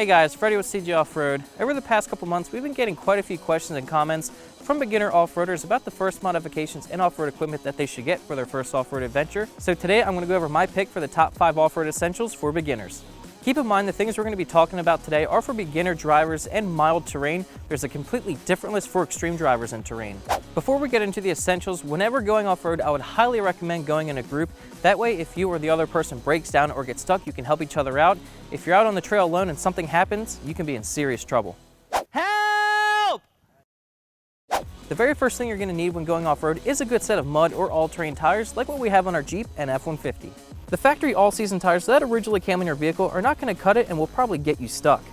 Hey guys, Freddy with CJ Off-Road. Over the past couple months, we've been getting quite a few questions and comments from beginner off-roaders about the first modifications and off-road equipment that they should get for their first off-road adventure. So today I'm going to go over my pick for the top 5 off-road essentials for beginners. Keep in mind the things we're going to be talking about today are for beginner drivers and mild terrain. There's a completely different list for extreme drivers and terrain. Before we get into the essentials, whenever going off-road, I would highly recommend going in a group. That way, if you or the other person breaks down or gets stuck, you can help each other out. If you're out on the trail alone and something happens, you can be in serious trouble. Help! The very first thing you're going to need when going off-road is a good set of mud or all-terrain tires like what we have on our Jeep and F-150. The factory all-season tires that originally came in your vehicle are not going to cut it and will probably get you stuck.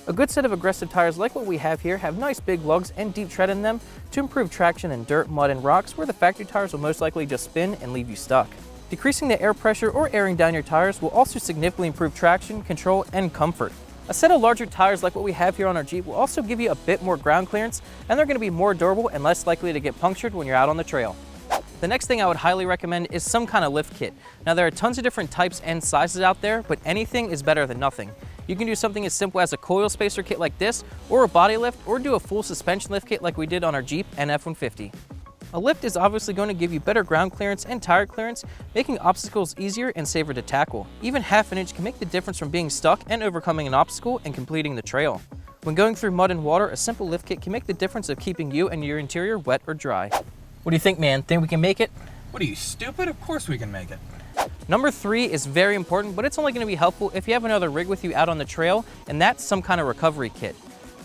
A good set of aggressive tires like what we have here have nice big lugs and deep tread in them to improve traction in dirt, mud, and rocks, where the factory tires will most likely just spin and leave you stuck. Decreasing the air pressure or airing down your tires will also significantly improve traction, control, and comfort. A set of larger tires like what we have here on our Jeep will also give you a bit more ground clearance, and they're going to be more durable and less likely to get punctured when you're out on the trail. The next thing I would highly recommend is some kind of lift kit. Now there are tons of different types and sizes out there, but anything is better than nothing. You can do something as simple as a coil spacer kit like this, or a body lift, or do a full suspension lift kit like we did on our Jeep and F-150. A lift is obviously going to give you better ground clearance and tire clearance, making obstacles easier and safer to tackle. Even half an inch can make the difference from being stuck and overcoming an obstacle and completing the trail. When going through mud and water, a simple lift kit can make the difference of keeping you and your interior wet or dry. What do you think, man? Think we can make it? What are you, stupid? Of course we can make it. Number 3 is very important, but it's only going to be helpful if you have another rig with you out on the trail, and that's some kind of recovery kit.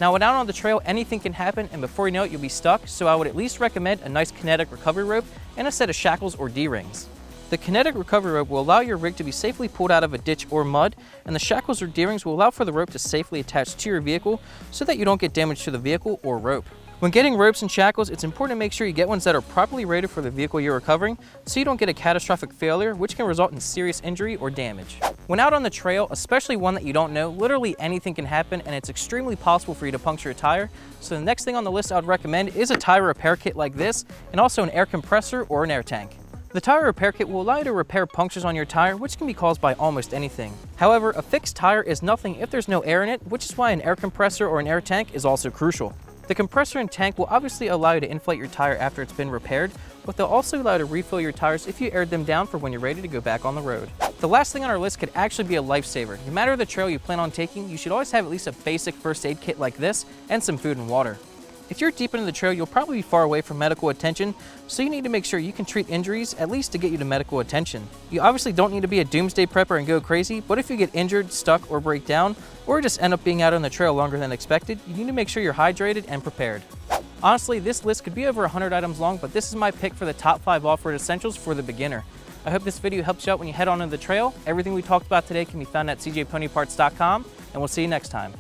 Now, when out on the trail, anything can happen, and before you know it, you'll be stuck, so I would at least recommend a nice kinetic recovery rope and a set of shackles or D-rings. The kinetic recovery rope will allow your rig to be safely pulled out of a ditch or mud, and the shackles or D-rings will allow for the rope to safely attach to your vehicle so that you don't get damage to the vehicle or rope. When getting ropes and shackles, it's important to make sure you get ones that are properly rated for the vehicle you're recovering so you don't get a catastrophic failure, which can result in serious injury or damage. When out on the trail, especially one that you don't know, literally anything can happen, and it's extremely possible for you to puncture a tire. So the next thing on the list I would recommend is a tire repair kit like this, and also an air compressor or an air tank. The tire repair kit will allow you to repair punctures on your tire, which can be caused by almost anything. However, a fixed tire is nothing if there's no air in it, which is why an air compressor or an air tank is also crucial. The compressor and tank will obviously allow you to inflate your tire after it's been repaired, but they'll also allow you to refill your tires if you aired them down for when you're ready to go back on the road. The last thing on our list could actually be a lifesaver. No matter the trail you plan on taking, you should always have at least a basic first aid kit like this and some food and water. If you're deep into the trail, you'll probably be far away from medical attention, so you need to make sure you can treat injuries at least to get you to medical attention. You obviously don't need to be a doomsday prepper and go crazy, but if you get injured, stuck, or break down, or just end up being out on the trail longer than expected, you need to make sure you're hydrated and prepared. Honestly, this list could be over 100 items long, but this is my pick for the top 5 off-road essentials for the beginner. I hope this video helps you out when you head onto the trail. Everything we talked about today can be found at cjponyparts.com, and we'll see you next time.